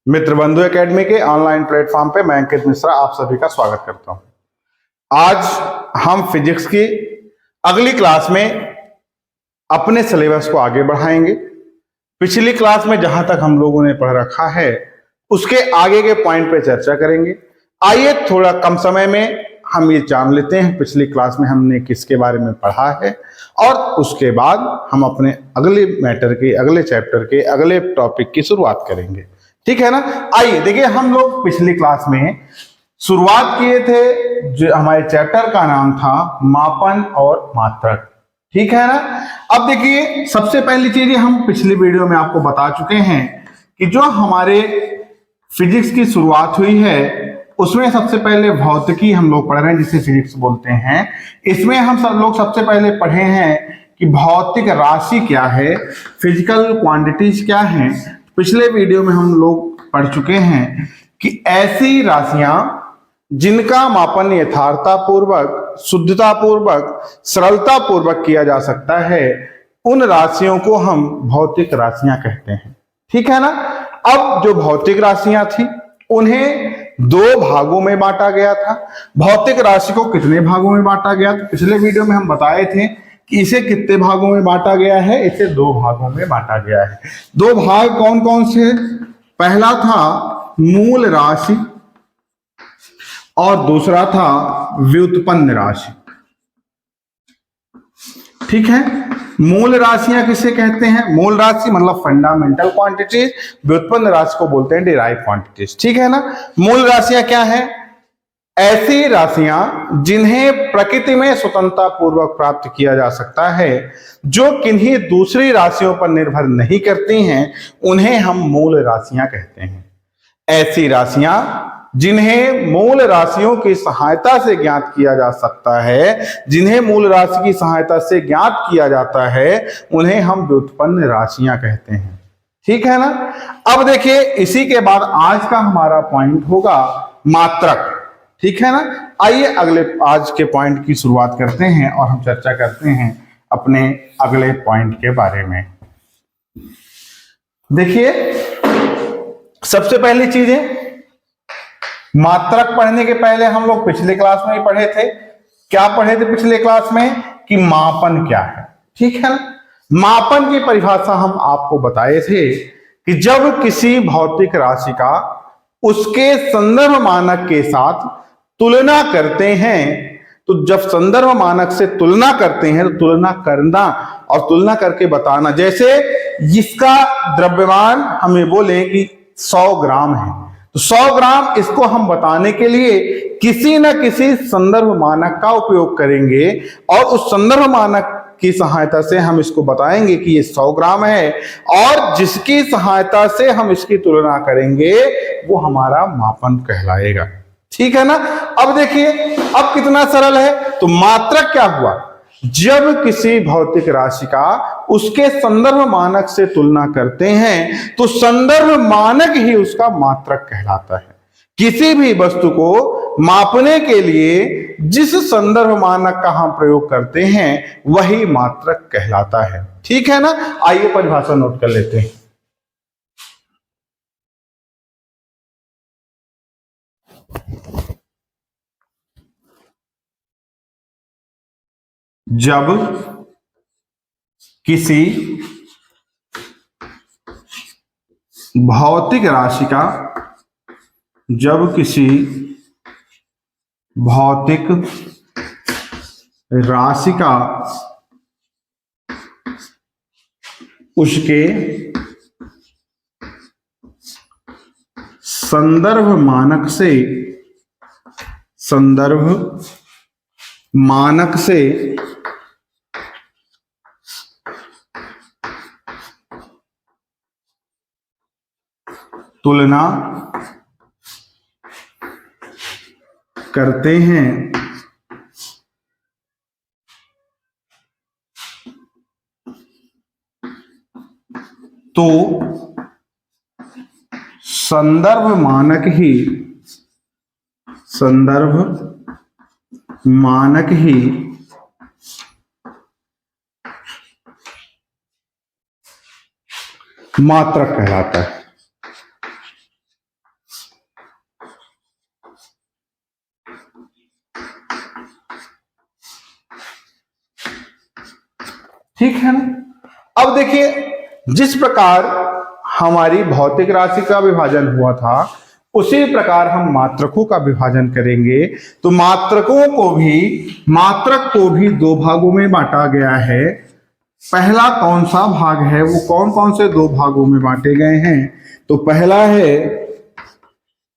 मित्र बंधु एकेडमी के online platform पे मैं अंकित मिश्रा आप सभी का स्वागत करता हूं। आज हम फिजिक्स की अगली क्लास में अपने सिलेबस को आगे बढ़ाएंगे। पिछली क्लास में जहां तक हम लोगों ने पढ़ रखा है उसके आगे के पॉइंट पे चर्चा करेंगे। आइए थोड़ा कम समय में हम ये जान लेते हैं पिछली क्लास में हमने किसके बारे में पढ़ा है और उसके बाद हम अपने अगले मैटर के अगले चैप्टर के अगले टॉपिक की शुरुआत करेंगे। ठीक है ना। आइए देखिए, हम लोग पिछली क्लास में शुरुआत किए थे, जो हमारे चैप्टर का नाम था मापन और मात्रक। ठीक है ना। अब देखिए, सबसे पहली चीज हम पिछली वीडियो में आपको बता चुके हैं कि जो हमारे फिजिक्स की शुरुआत हुई है उसमें सबसे पहले भौतिकी हम लोग पढ़ रहे हैं, जिसे फिजिक्स बोलते हैं। इसमें हम सब लोग सबसे पहले पढ़े हैं कि भौतिक राशि क्या है, फिजिकल क्वांटिटीज क्या हैं। पिछले वीडियो में हम लोग पढ़ चुके हैं कि ऐसी राशियां जिनका मापन यथार्थतापूर्वक, शुद्धतापूर्वक, सरलतापूर्वक किया जा सकता है, उन राशियों को हम भौतिक राशियां कहते हैं। ठीक है ना। अब जो भौतिक राशियां थी उन्हें दो भागों में बांटा गया था। भौतिक राशि को कितने भागों में बांटा गया था? पिछले वीडियो में हम बताए थे कि इसे कितने भागों में बांटा गया है। इसे दो भागों में बांटा गया है। दो भाग कौन कौन से? पहला था मूल राशि और दूसरा था व्युत्पन्न राशि। ठीक है। मूल राशियां किसे कहते हैं? मूल राशि मतलब फंडामेंटल क्वांटिटीज, व्युत्पन्न राशि को बोलते हैं डिराइव क्वांटिटीज। ठीक है ना। मूल राशियां क्या है? ऐसी राशियां जिन्हें प्रकृति में स्वतंत्रता पूर्वक प्राप्त किया जा सकता है, जो किन्हीं दूसरी राशियों पर निर्भर नहीं करती हैं, उन्हें हम मूल राशियां कहते हैं। ऐसी राशियां जिन्हें मूल राशियों की सहायता से ज्ञात किया जा सकता है, जिन्हें मूल राशि की सहायता से ज्ञात किया जाता है, उन्हें हम व्युत्पन्न राशियां कहते हैं। ठीक है ना। अब देखिए, इसी के बाद आज का हमारा पॉइंट होगा मात्रक। ठीक है ना। आइए अगले आज के पॉइंट की शुरुआत करते हैं और हम चर्चा करते हैं अपने अगले पॉइंट के बारे में। देखिए, सबसे पहली चीज है, मात्रक पढ़ने के पहले हम लोग पिछले क्लास में ही पढ़े थे। क्या पढ़े थे पिछले क्लास में? कि मापन क्या है। ठीक है ना। मापन की परिभाषा हम आपको बताए थे कि जब किसी भौतिक राशि का उसके संदर्भ मानक के साथ तुलना करते हैं, तो जब संदर्भ मानक से तुलना करते हैं तो तुलना करना और तुलना करके बताना। जैसे जिसका द्रव्यमान हमें बोले कि 100 ग्राम है, तो 100 ग्राम, इसको हम बताने के लिए किसी न किसी संदर्भ मानक का उपयोग करेंगे और उस संदर्भ मानक की सहायता से हम इसको बताएंगे कि ये 100 ग्राम है, और जिसकी सहायता से हम इसकी तुलना करेंगे वो हमारा मापन कहलाएगा। ठीक है ना। अब देखिए, अब कितना सरल है। तो मात्रक क्या हुआ? जब किसी भौतिक राशि का उसके संदर्भ मानक से तुलना करते हैं तो संदर्भ मानक ही उसका मात्रक कहलाता है। किसी भी वस्तु को मापने के लिए जिस संदर्भ मानक का हम प्रयोग करते हैं वही मात्रक कहलाता है। ठीक है ना। आइए परिभाषा नोट कर लेते हैं। जब किसी भौतिक राशि का जब किसी भौतिक राशि का उसके संदर्भ मानक से तुलना करते हैं तो संदर्भ मानक ही मात्रक कहलाता है। ठीक है ना। अब देखिए जिस प्रकार हमारी भौतिक राशि का विभाजन हुआ था उसी प्रकार हम मात्रकों का विभाजन करेंगे। तो मात्रक को भी दो भागों में बांटा गया है। पहला कौन सा भाग है, वो कौन कौन से दो भागों में बांटे गए हैं? तो पहला है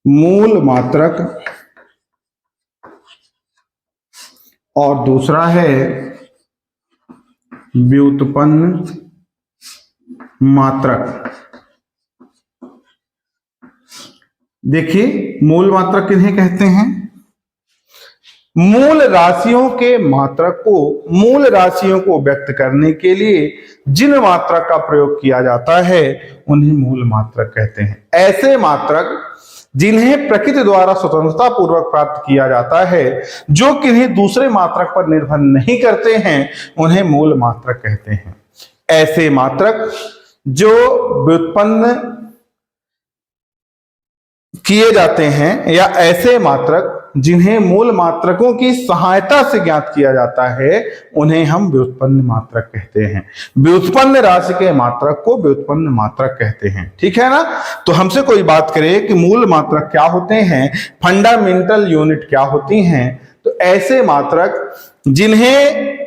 मूल मात्रक और दूसरा है व्युत्पन्न मात्रक। देखिए मूल मात्रक किन्हें कहते हैं? मूल राशियों को व्यक्त करने के लिए जिन मात्रक का प्रयोग किया जाता है उन्हें मूल मात्रक कहते हैं। ऐसे मात्रक जिन्हें प्रकृति द्वारा स्वतंत्रता पूर्वक प्राप्त किया जाता है, जो किन्हीं दूसरे मात्रक पर निर्भर नहीं करते हैं, उन्हें मूल मात्रक कहते हैं। ऐसे मात्रक जो व्युत्पन्न किए जाते हैं या ऐसे मात्रक जिन्हें मूल मात्रकों की सहायता से ज्ञात किया जाता है, उन्हें हम व्युत्पन्न मात्रक कहते हैं। व्युत्पन्न राशि के मात्रक को व्युत्पन्न मात्रक कहते हैं। ठीक है ना। तो हमसे कोई बात करे कि मूल मात्रक क्या होते हैं, फंडामेंटल यूनिट क्या होती हैं, तो ऐसे मात्रक जिन्हें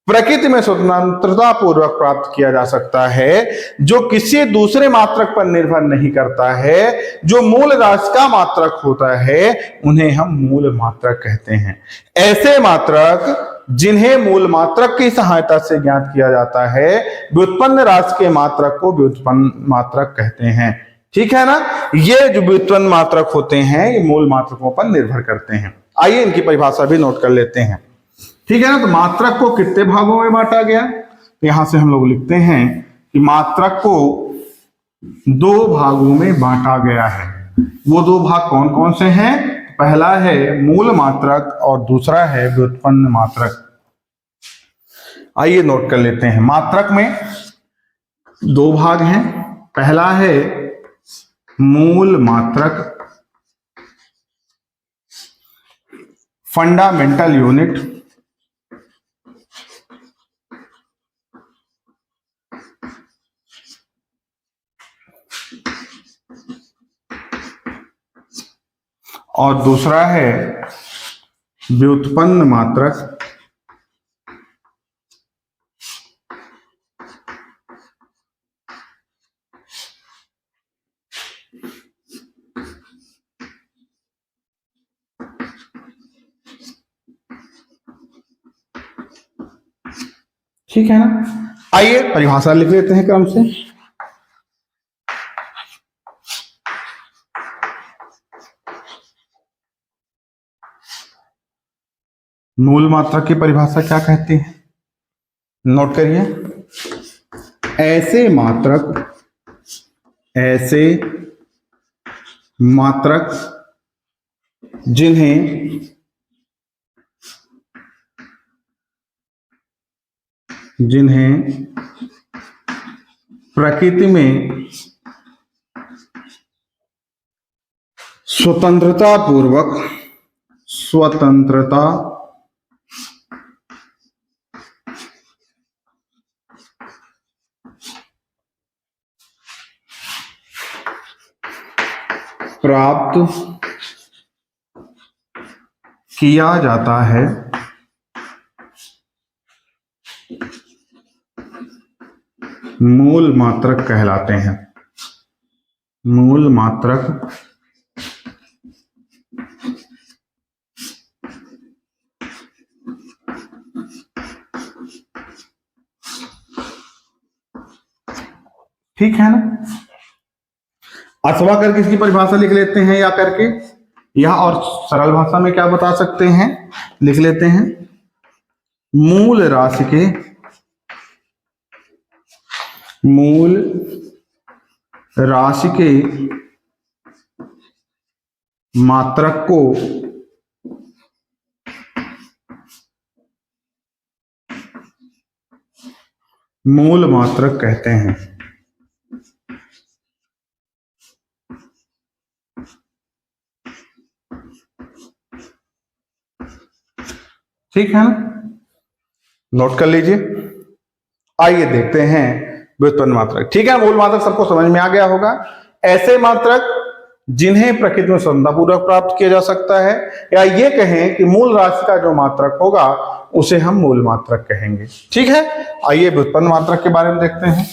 प्रकृति में स्वतंत्रता पूर्वक प्राप्त किया जा सकता है, जो किसी दूसरे मात्रक पर निर्भर नहीं करता है, जो मूल राशि का मात्रक होता है, उन्हें हम मूल मात्रक कहते हैं। ऐसे मात्रक जिन्हें मूल मात्रक की सहायता से ज्ञात किया जाता है, व्युत्पन्न राशि के मात्रक को व्युत्पन्न मात्रक कहते हैं। ठीक है ना। ये जो व्युत्पन्न मात्रक होते हैं ये मूल मात्रकों पर निर्भर करते हैं। आइए इनकी परिभाषा भी नोट कर लेते हैं। ठीक है ना। तो मात्रक को कितने भागों में बांटा गया? तो यहां से हम लोग लिखते हैं कि मात्रक को दो भागों में बांटा गया है। वो दो भाग कौन कौन से हैं? पहला है मूल मात्रक और दूसरा है व्युत्पन्न मात्रक। आइए नोट कर लेते हैं। मात्रक में दो भाग हैं। पहला है मूल मात्रक, फंडामेंटल यूनिट, और दूसरा है व्युत्पन्न मात्रक। ठीक है ना। आइए परिभाषा लिख लेते हैं क्रम से। मूल मात्रक की परिभाषा क्या कहती है? नोट करिए। ऐसे मात्रक जिन्हें प्रकृति में स्वतंत्रता प्राप्त किया जाता है, मूल मात्रक कहलाते हैं। मूल मात्रक ठीक है ना। अथवा करके इसकी परिभाषा लिख लेते हैं, या करके, या और सरल भाषा में क्या बता सकते हैं, लिख लेते हैं। मूल राशि के मात्रक को मूल मात्रक कहते हैं। ठीक है ना। नोट कर लीजिए। आइए देखते हैं व्युत्पन्न मात्रक। ठीक है, मूल मात्रक सबको समझ में आ गया होगा। ऐसे मात्रक जिन्हें प्रकृति में स्वतंत्रतापूर्वक प्राप्त किया जा सकता है, या ये कहें कि मूल राशि का जो मात्रक होगा उसे हम मूल मात्रक कहेंगे। ठीक है, आइए व्युत्पन्न मात्रक के बारे में देखते हैं।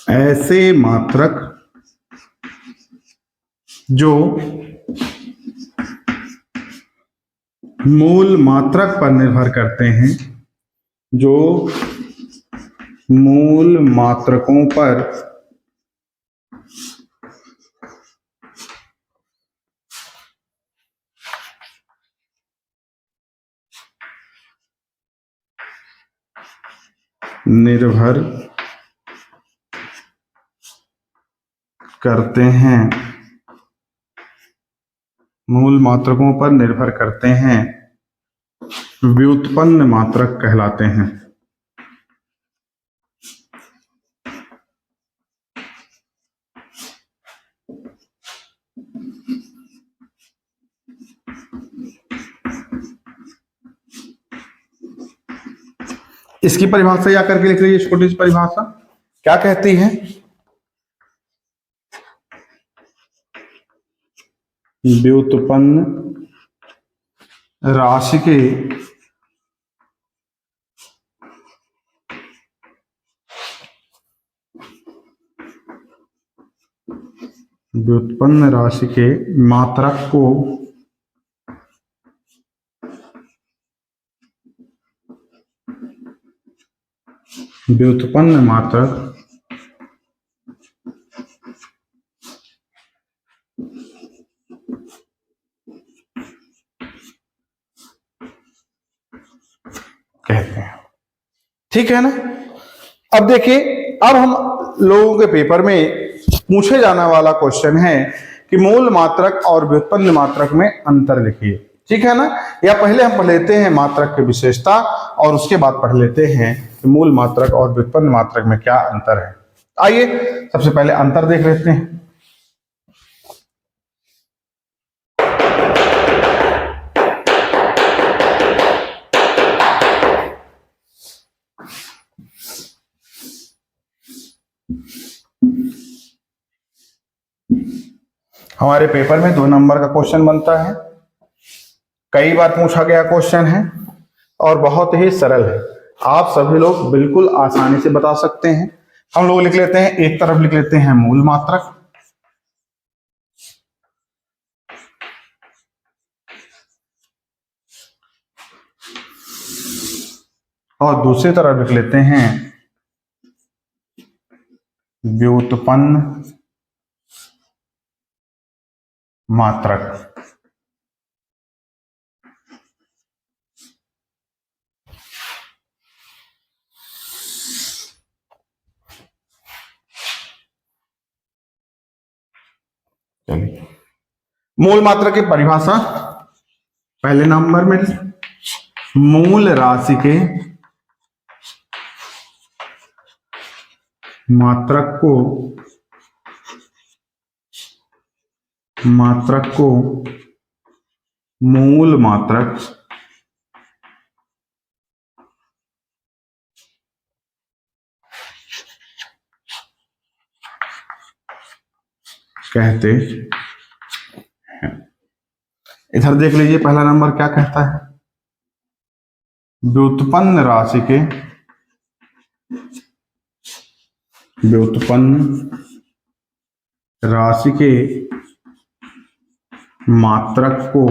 ऐसे मात्रक जो मूल मात्रक पर निर्भर करते हैं, जो मूल मात्रकों पर निर्भर करते हैं, मूल मात्रकों पर निर्भर करते हैं, व्युत्पन्न मात्रक कहलाते हैं। इसकी परिभाषा या करके लिख लीजिए, छोटी सी परिभाषा क्या कहती है? व्युत्पन्न राशि के व्युत्पन्न राशि के मात्रक को व्युत्पन्न मात्रक कहते हैं। ठीक है ना? अब देखिए, अब हम लोगों के पेपर में पूछे जाने वाला क्वेश्चन है कि मूल मात्रक और व्युत्पन्न मात्रक में अंतर लिखिए। ठीक है ना? या पहले हम पढ़ लेते हैं मात्रक की विशेषता और उसके बाद पढ़ लेते हैं कि मूल मात्रक और व्युत्पन्न मात्रक में क्या अंतर है। आइए सबसे पहले अंतर देख लेते हैं। हमारे पेपर में 2 नंबर का क्वेश्चन बनता है, कई बार पूछा गया क्वेश्चन है और बहुत ही सरल है। आप सभी लोग बिल्कुल आसानी से बता सकते हैं। हम लोग लिख लेते हैं, एक तरफ लिख लेते हैं मूल मात्रक और दूसरी तरफ लिख लेते हैं व्युत्पन्न मात्रक। चलिए, मूल मात्रक की परिभाषा पहले नंबर में, मूल राशि के मात्रक को मूल मात्रक कहते हैं। इधर देख लीजिए, पहला नंबर क्या कहता है? व्युत्पन्न राशि के मात्रक को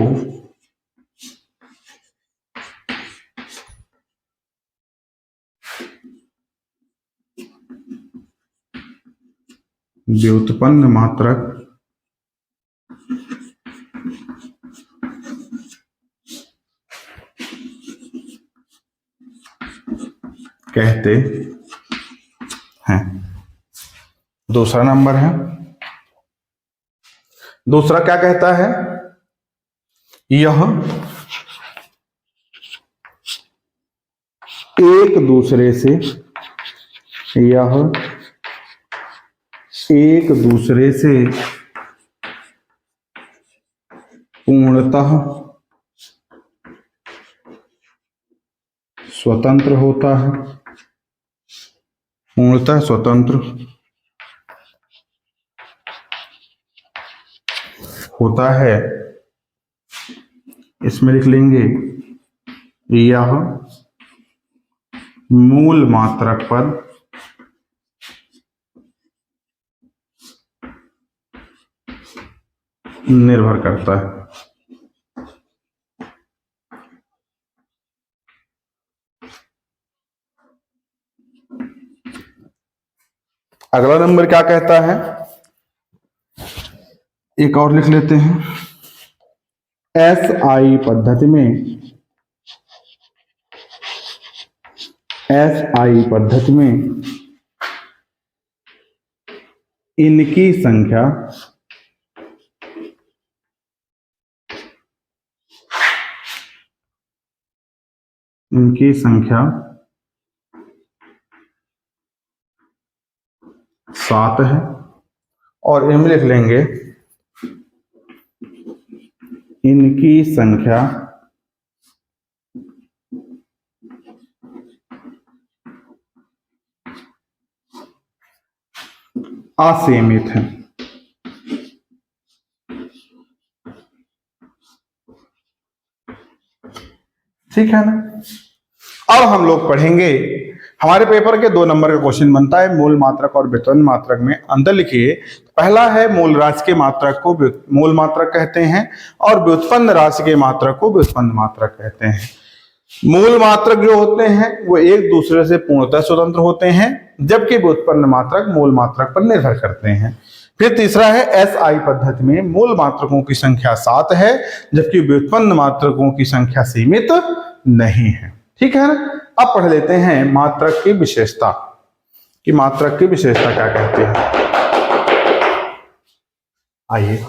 व्युत्पन्न मात्रक कहते हैं। दूसरा नंबर है, दूसरा क्या कहता है, यह एक दूसरे से, यह एक दूसरे से पूर्णतः स्वतंत्र होता है, पूर्णतः स्वतंत्र होता है। इसमें लिख लेंगे यह मूल मात्रक पर निर्भर करता है। अगला नंबर क्या कहता है, एक और लिख लेते हैं। SI पद्धति में, SI पद्धति में इनकी संख्या इनकी संख्या 7 है, और इनमें लिख लेंगे इनकी संख्या असीमित है। ठीक है ना। अब हम लोग पढ़ेंगे, हमारे पेपर के 2 नंबर का क्वेश्चन बनता है, मूल मात्रक और व्युत्पन्न मात्रक में अंतर लिखिए। पहला है मूल राशि के मात्रक को मूल मात्रक कहते हैं, और व्युत्पन्न राशि के मात्रक को व्युत्पन्न मात्रक कहते हैं। मूल मात्रक जो होते हैं वो एक दूसरे से पूर्णतः स्वतंत्र होते हैं, जबकि व्युत्पन्न मात्रक मूल मात्रक पर निर्भर करते हैं। फिर तीसरा है SI पद्धति में मूल मात्रकों की संख्या 7 है, जबकि व्युत्पन्न मात्रकों की संख्या सीमित नहीं है। ठीक है ना। अब पढ़ लेते हैं मात्रक की विशेषता, कि मात्रक की विशेषता क्या कहती है। आइए,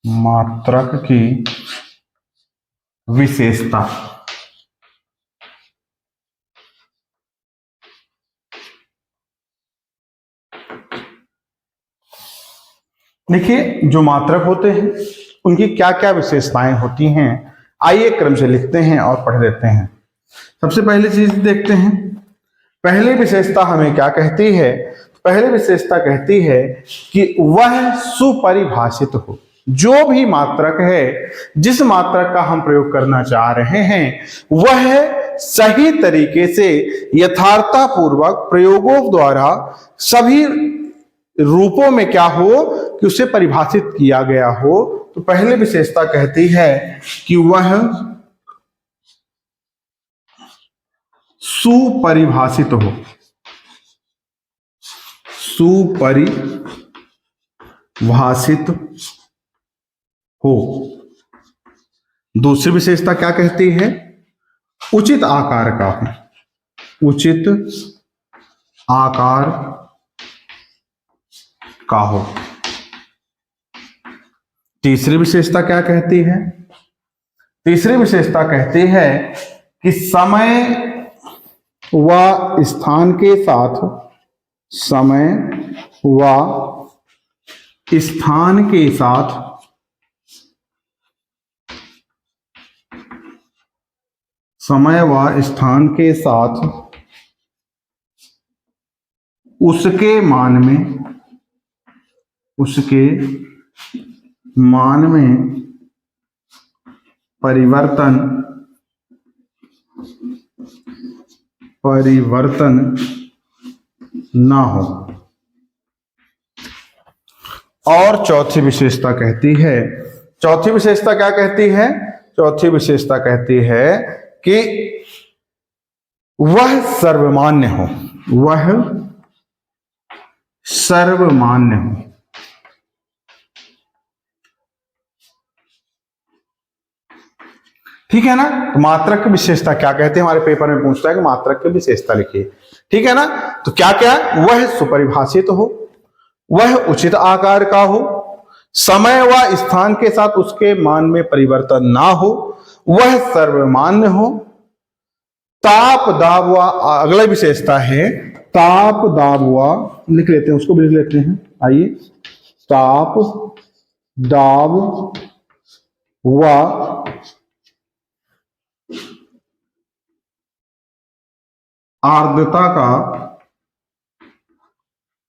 मात्रक की विशेषता। देखिए, जो मात्रक होते हैं उनकी क्या क्या विशेषताएं होती हैं, आइए क्रम से लिखते हैं और पढ़ लेते हैं। सबसे पहली चीज देखते हैं, पहली विशेषता हमें क्या कहती है। पहली विशेषता कहती है कि वह सुपरिभाषित हो। जो भी मात्रक है, जिस मात्रक का हम प्रयोग करना चाह रहे हैं, वह सही तरीके से यथार्थतापूर्वक प्रयोगों द्वारा सभी रूपों में क्या हो कि उसे परिभाषित किया गया हो। तो पहली विशेषता कहती है कि वह सुपरिभाषित हो, सुपरिभाषित हो। दूसरी विशेषता क्या कहती है, उचित आकार का हो, उचित आकार का हो। तीसरी विशेषता क्या कहती है, तीसरी विशेषता कहती है कि समय व स्थान के साथ, समय व स्थान के साथ समय व स्थान के साथ उसके मान में परिवर्तन ना हो। और चौथी विशेषता कहती है, चौथी विशेषता क्या कहती है? चौथी विशेषता कहती है कि वह सर्वमान्य हो, वह सर्वमान्य हो। ठीक है ना? तो मात्रक की विशेषता क्या कहते हैं? हमारे पेपर में पूछता है कि मात्रक की विशेषता लिखिए। ठीक है ना? तो क्या क्या? वह सुपरिभाषित हो, वह उचित आकार का हो, समय व स्थान के साथ उसके मान में परिवर्तन ना हो, वह सर्वमान्य हो, ताप दाब व अगला विशेषता है ताप दाब व, लिख लेते हैं, उसको भी लिख लेते हैं। आइए, ताप दाब व आर्द्रता का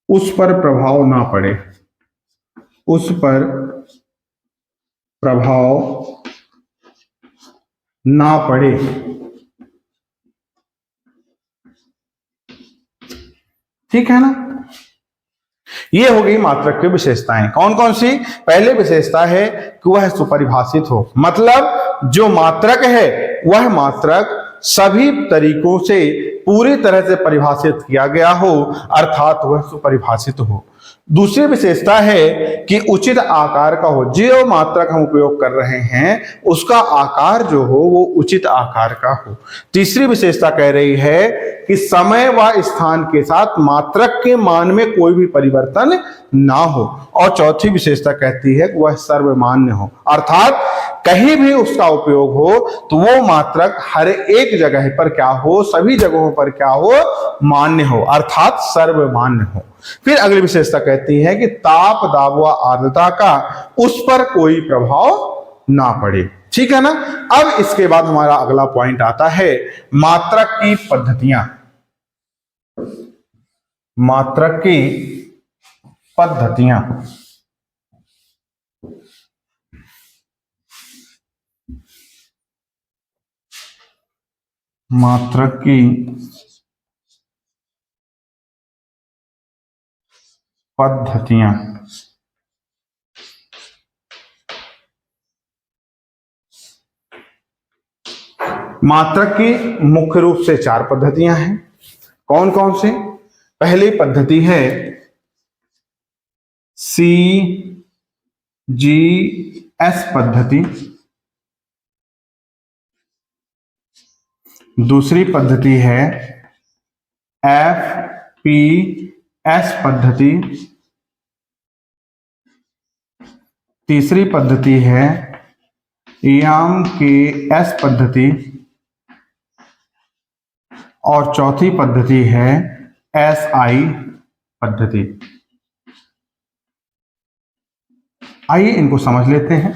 उस पर प्रभाव ना पड़े, उस पर प्रभाव ना पड़े। ठीक है ना? ये हो गई मात्रक की विशेषताएं। कौन कौन सी? पहले विशेषता है कि वह सुपरिभाषित हो, मतलब जो मात्रक है वह मात्रक सभी तरीकों से पूरी तरह से परिभाषित किया गया हो, अर्थात वह सुपरिभाषित हो। दूसरी विशेषता है कि उचित आकार का हो, जो मात्रक हम उपयोग कर रहे हैं उसका आकार जो हो वो उचित आकार का हो। तीसरी विशेषता कह रही है कि समय व स्थान के साथ मात्रक के मान में कोई भी परिवर्तन ना हो। और चौथी विशेषता कहती है कि वह सर्वमान्य हो, अर्थात कहीं भी उसका उपयोग हो तो वो मात्रक हर एक जगह पर क्या हो, सभी जगहों पर क्या हो, मान्य हो, अर्थात सर्वमान्य हो। फिर अगली विशेषता कहती है कि ताप दाब व आर्द्रता का उस पर कोई प्रभाव ना पड़े। ठीक है ना? अब इसके बाद हमारा अगला पॉइंट आता है मात्रक की पद्धतियां। मात्रक की पद्धतियां। मात्रक की पद्धतियां। मात्रक की मुख्य रूप से 4 पद्धतियां हैं। कौन कौन सी? पहली पद्धति है CGS पद्धति, दूसरी पद्धति है FPS पद्धति, तीसरी पद्धति है EMKS पद्धति और चौथी पद्धति है SI पद्धति। आइए इनको समझ लेते हैं।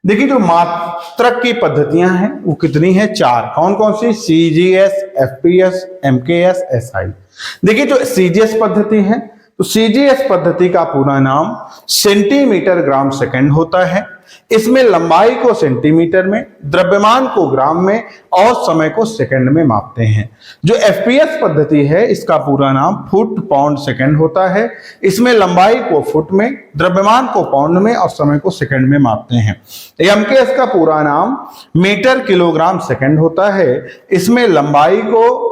देखिए, जो मात्रक की पद्धतियां हैं वो कितनी हैं? 4। कौन कौन सी? CGS, FPS, MKS, SI। देखिए, जो CGS पद्धति है तो CGS पद्धति का पूरा नाम सेंटीमीटर ग्राम सेकंड होता है। इसमें लंबाई को सेंटीमीटर में, द्रव्यमान को ग्राम में और समय को सेकंड में मापते हैं। जो FPS पद्धति है इसका पूरा नाम फुट पाउंड सेकंड होता है। इसमें लंबाई को फुट में, द्रव्यमान को पाउंड में और समय को सेकंड में मापते हैं। MKS का पूरा नाम मीटर किलोग्राम सेकंड होता है। इसमें लंबाई को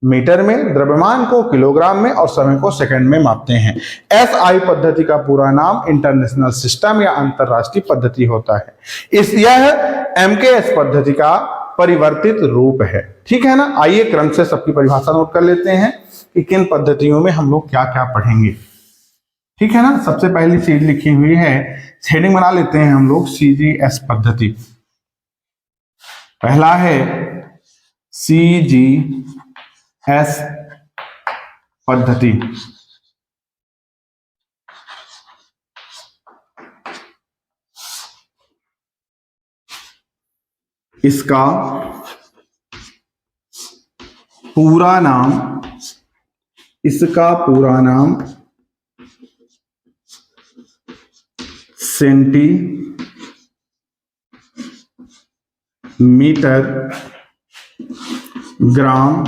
मीटर में, द्रव्यमान को किलोग्राम में और समय को सेकंड में मापते हैं। SI पद्धति का पूरा नाम इंटरनेशनल सिस्टम या अंतरराष्ट्रीय पद्धति होता है। यह MKS पद्धति का परिवर्तित रूप है। ठीक है ना? आइए क्रम से सबकी परिभाषा नोट कर लेते हैं कि किन पद्धतियों में हम लोग क्या क्या पढ़ेंगे। ठीक है ना? सबसे पहली चीज लिखी हुई है, हेडिंग बना लेते हैं हम लोग, CGS पद्धति। पहला है CGS पद्धति। इसका पूरा नाम, इसका पूरा नाम centimetre gram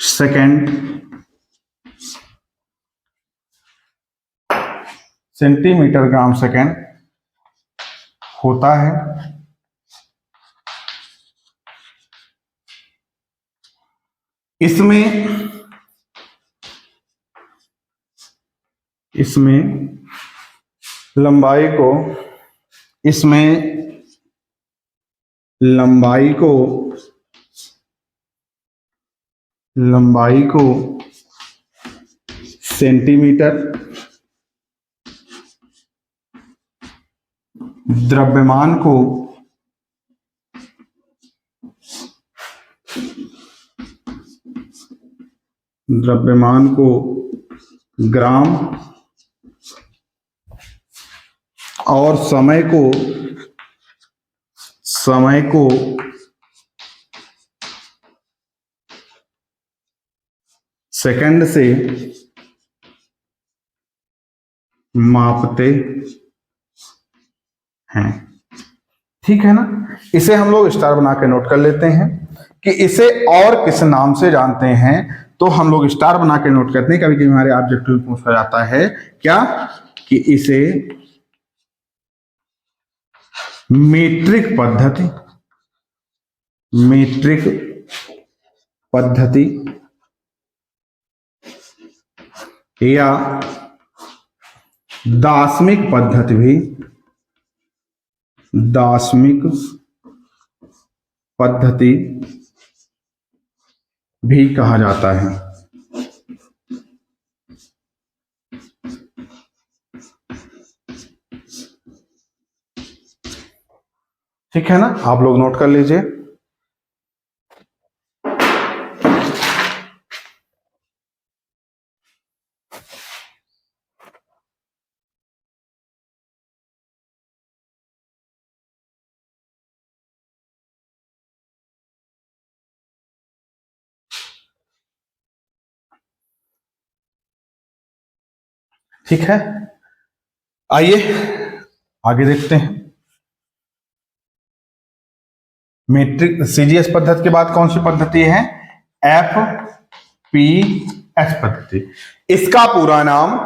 second, centimetre gram second होता है। इसमें लंबाई को सेंटीमीटर, द्रव्यमान को ग्राम और समय को सेकंड से मापते हैं। ठीक है ना। इसे हम लोग स्टार बना के नोट कर लेते हैं कि इसे और किस नाम से जानते हैं, तो हम लोग स्टार बना के नोट करते हैं। कभी कभी हमारे ऑब्जेक्टिव में पूछा जाता है क्या, कि इसे मीट्रिक पद्धति या दार्शनिक पद्धति भी कहा जाता है। ठीक है ना। आप लोग नोट कर लीजिए। ठीक है, आइए आगे देखते हैं। मीट्रिक सीजीएस पद्धति के बाद कौन सी पद्धति है? एफपीएस पद्धति। इसका पूरा नाम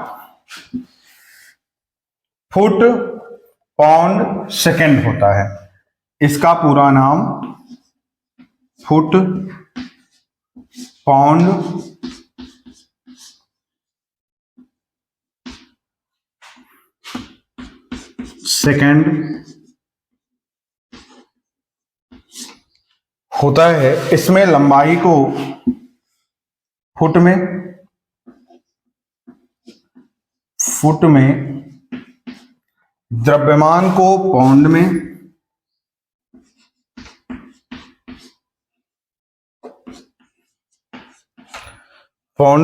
फुट पाउंड सेकेंड होता है। इसका पूरा नाम फुट पाउंड सेकेंड होता है। इसमें लंबाई को फुट में, द्रव्यमान को पाउंड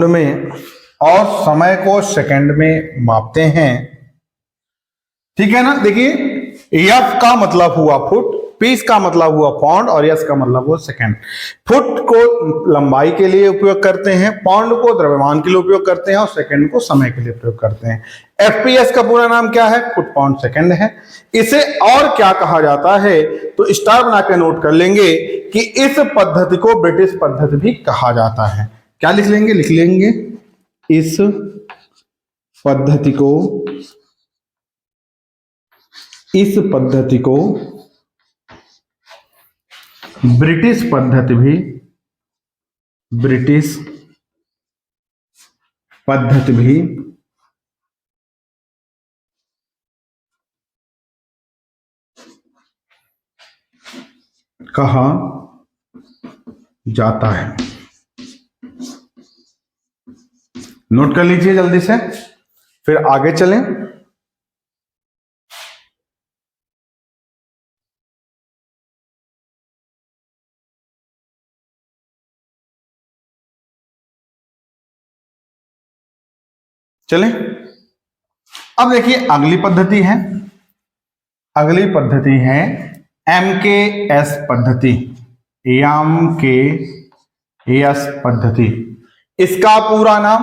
में और समय को सेकंड में मापते हैं। ठीक है ना। देखिए, एफ का मतलब हुआ फुट, पीस का मतलब हुआ पाउंड और एस का मतलब हुआ सेकंड। फुट को लंबाई के लिए उपयोग करते हैं, पाउंड को द्रव्यमान के लिए उपयोग करते हैं और सेकंड को समय के लिए उपयोग करते हैं। एफपीएस का पूरा नाम क्या है? फुट पाउंड सेकंड है। इसे और क्या कहा जाता है? तो स्टार बना के नोट कर लेंगे कि इस पद्धति को ब्रिटिश पद्धति भी कहा जाता है। क्या लिख लेंगे? लिख लेंगे इस पद्धति को ब्रिटिश पद्धति भी कहा जाता है। नोट कर लीजिए जल्दी से, फिर आगे चलें। चलें, अब देखिए अगली पद्धति है। अगली पद्धति है एमकेएस पद्धति। यम के एस पद्धति। इसका पूरा नाम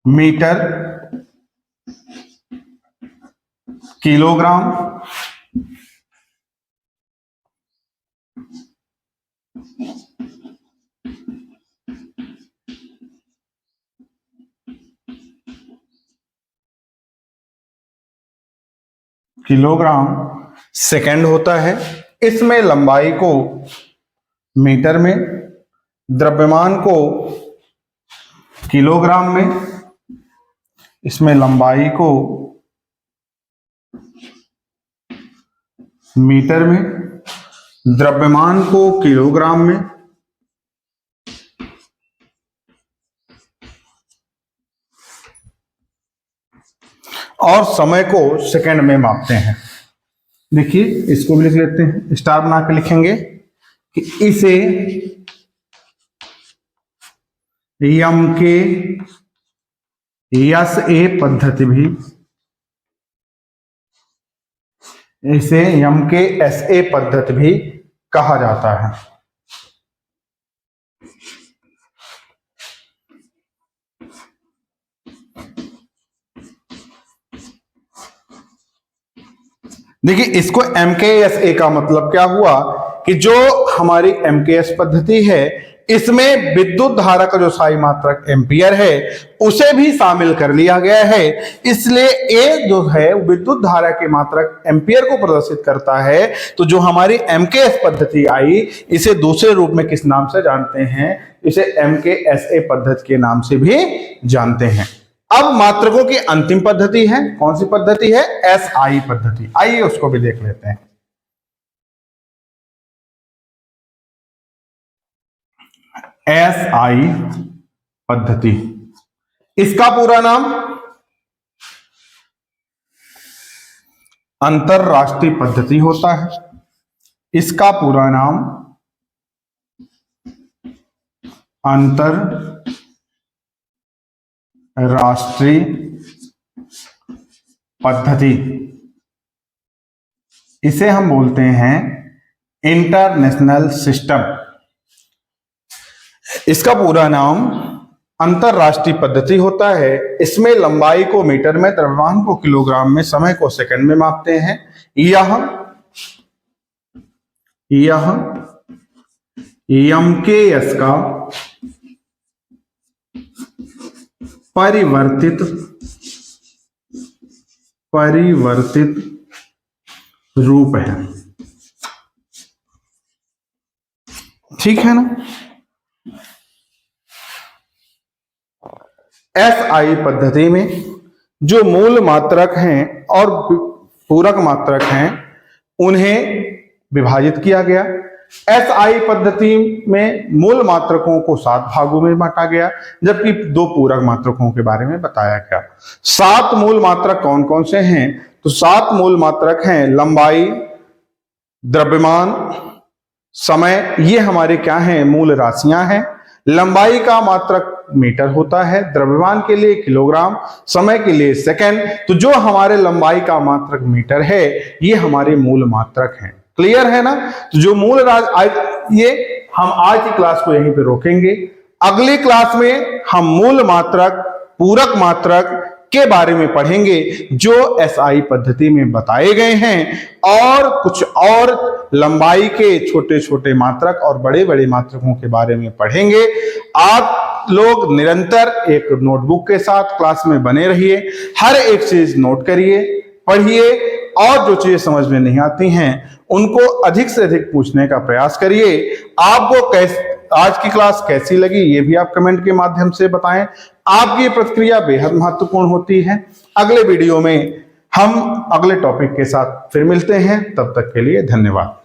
मीटर किलोग्राम किलोग्राम सेकंड होता है। इसमें लंबाई को मीटर में, द्रव्यमान को किलोग्राम में, इसमें लंबाई को मीटर में, द्रव्यमान को किलोग्राम में, और समय को सेकंड में मापते हैं। देखिए इसको भी लिख लेते हैं, स्टार बना के लिखेंगे कि इसे यम के एस ए पद्धति भी, इसे यम के एस ए पद्धति भी कहा जाता है। देखिए इसको MKSA का मतलब क्या हुआ कि जो हमारी MKS पद्धति है इसमें विद्युत धारा का जो साई मात्रक एम्पियर है उसे भी शामिल कर लिया गया है। इसलिए ए जो है विद्युत धारा के मात्रक एम्पियर को प्रदर्शित करता है। तो जो हमारी MKS पद्धति आई इसे दूसरे रूप में किस नाम से जानते हैं? इसे MKSA पद्धति के नाम से भी जानते हैं। अब मात्रकों की अंतिम पद्धति है, कौन सी पद्धति है? SI पद्धति। आइए उसको भी देख लेते हैं। SI पद्धति, इसका पूरा नाम अंतरराष्ट्रीय पद्धति होता है। इसका पूरा नाम अंतरराष्ट्रीय पद्धति, इसे हम बोलते हैं इंटरनेशनल सिस्टम। इसका पूरा नाम अंतरराष्ट्रीय पद्धति होता है। इसमें लंबाई को मीटर में, द्रव्यमान को किलोग्राम में, समय को सेकंड में मापते हैं। यह MKS का परिवर्तित रूप है। ठीक है ना? SI पद्धति में जो मूल मात्रक हैं और पूरक मात्रक हैं उन्हें विभाजित किया गया। SI पद्धति में मूल मात्रकों को 7 भागों में बांटा गया, जबकि 2 पूरक मात्रकों के बारे में बताया गया। 7 मूल मात्रक कौन कौन से हैं? तो 7 मूल मात्रक हैं लंबाई, द्रव्यमान, समय, ये हमारे क्या हैं? मूल राशियां हैं। लंबाई का मात्रक मीटर होता है, द्रव्यमान के लिए किलोग्राम, समय के लिए सेकंड। तो जो हमारे लंबाई का मात्रक मीटर है ये हमारे मूल मात्रक हैं। क्लियर है ना? तो जो मूल ये हम आज की क्लास को यहीं पे रोकेंगे। अगली क्लास में हम मूल मात्रक, पूरक मात्रक के बारे में पढ़ेंगे जो SI पद्धति में बताए गए हैं, और कुछ और लंबाई के छोटे छोटे मात्रक और बड़े बड़े मात्रकों के बारे में पढ़ेंगे। आप लोग निरंतर एक नोटबुक के साथ क्लास में बने रहिए, हर एक चीज नोट करिए, पढ़िए, और जो चीजें समझ में नहीं आती हैं उनको अधिक से अधिक पूछने का प्रयास करिए। आपको आज की क्लास कैसी लगी ये भी आप कमेंट के माध्यम से बताएं। आपकी प्रतिक्रिया बेहद महत्वपूर्ण होती है। अगले वीडियो में हम अगले टॉपिक के साथ फिर मिलते हैं, तब तक के लिए धन्यवाद।